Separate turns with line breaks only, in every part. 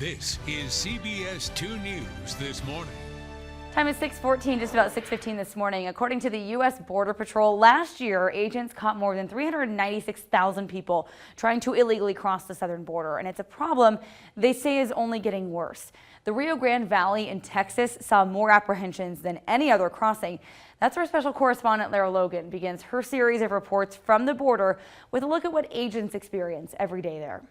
This is CBS 2 News This Morning.
Time is 6:14, just about 6:15 this morning. According to the U.S. Border Patrol, last year, agents caught more than 396,000 people trying to illegally cross the southern border. And it's a problem they say is only getting worse. The Rio Grande Valley in Texas saw more apprehensions than any other crossing. That's where special correspondent Lara Logan begins her series of reports from the border with a look at what agents experience every day there.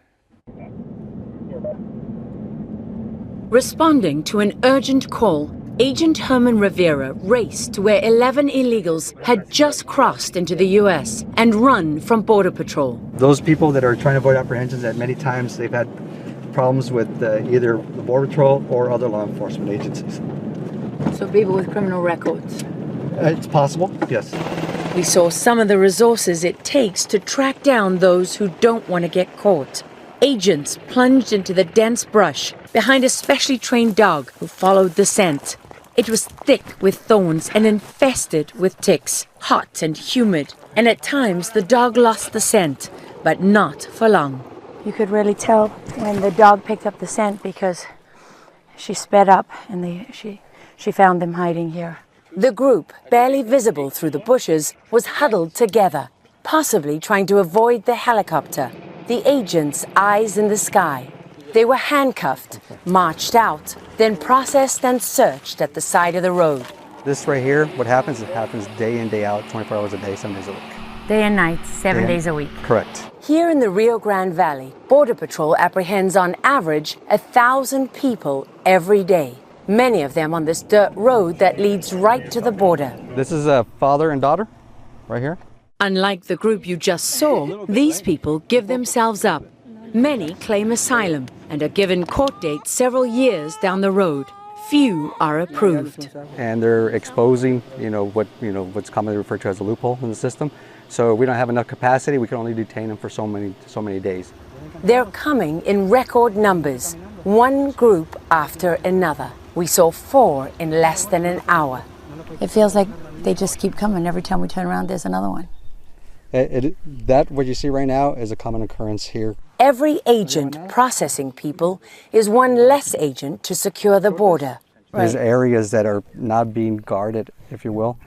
Responding to an urgent call, Agent Herman Rivera raced to where 11 illegals had just crossed into the U.S. and run from Border Patrol.
Those people that are trying to avoid apprehensions, at many times they've had problems with either the Border Patrol or other law enforcement agencies.
So people with criminal records?
It's possible, yes.
We saw some of the resources it takes to track down those who don't want to get caught. Agents plunged into the dense brush behind a specially trained dog who followed the scent. It was thick with thorns and infested with ticks, hot and humid, and at times the dog lost the scent, but not for long.
You could really tell when the dog picked up the scent because she sped up and she found them hiding here.
The group, barely visible through the bushes, was huddled together, possibly trying to avoid the helicopter. The agents' eyes in the sky. They were handcuffed, marched out, then processed and searched at the side of the road.
This right here, what happens, it happens day in, day out, 24 hours a day, 7 days a week.
Day and night, 7 days a week.
Correct.
Here in the Rio Grande Valley, Border Patrol apprehends on average 1,000 people every day. Many of them on this dirt road that leads right to the border.
This is a father and daughter, right here.
Unlike the group you just saw, these people give themselves up. Many claim asylum and are given court dates several years down the road. Few are approved.
And they're exposing, what's commonly referred to as a loophole in the system. So we don't have enough capacity. We can only detain them for so many days.
They're coming in record numbers, one group after another. We saw 4 in less than an hour.
It feels like they just keep coming. Every time we turn around, there's another one.
What you see right now is a common occurrence here.
Every agent processing people is one less agent to secure the border.
There's areas that are not being guarded, if you will,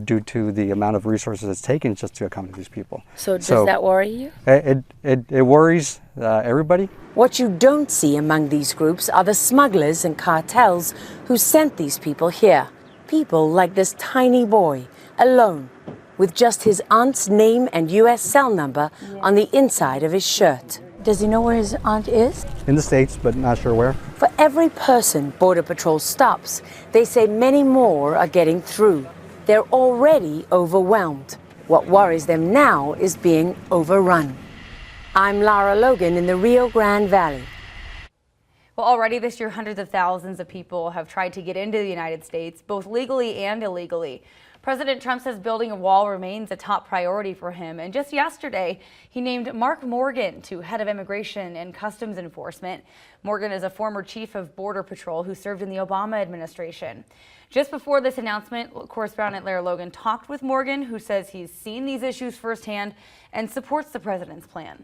due to the amount of resources it's taken just to accommodate these people.
So does that worry you?
It worries everybody.
What you don't see among these groups are the smugglers and cartels who sent these people here. People like this tiny boy, alone, with just his aunt's name and U.S. cell number on the inside of his shirt.
Does he know where his aunt is?
In the States, but not sure where.
For every person Border Patrol stops, they say many more are getting through. They're already overwhelmed. What worries them now is being overrun. I'm Lara Logan in the Rio Grande Valley.
Well, already this year, hundreds of thousands of people have tried to get into the United States, both legally and illegally. President Trump says building a wall remains a top priority for him. And just yesterday, he named Mark Morgan to head of Immigration and Customs Enforcement. Morgan is a former chief of Border Patrol who served in the Obama administration. Just before this announcement, correspondent Lara Logan talked with Morgan, who says he's seen these issues firsthand and supports the president's plan.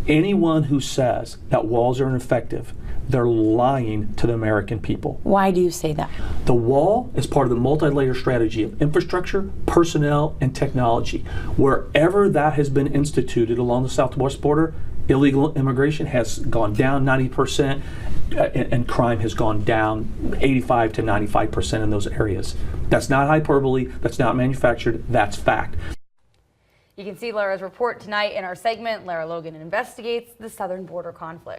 Anyone who says that walls are ineffective, they're lying to the American people.
Why do you say that?
The wall is part of the multi-layer strategy of infrastructure, personnel, and technology. Wherever that has been instituted along the southwest border, illegal immigration has gone down 90%, and crime has gone down 85 to 95% in those areas. That's not hyperbole, that's not manufactured, that's fact.
You can see Lara's report tonight in our segment, Lara Logan Investigates the Southern Border Conflict.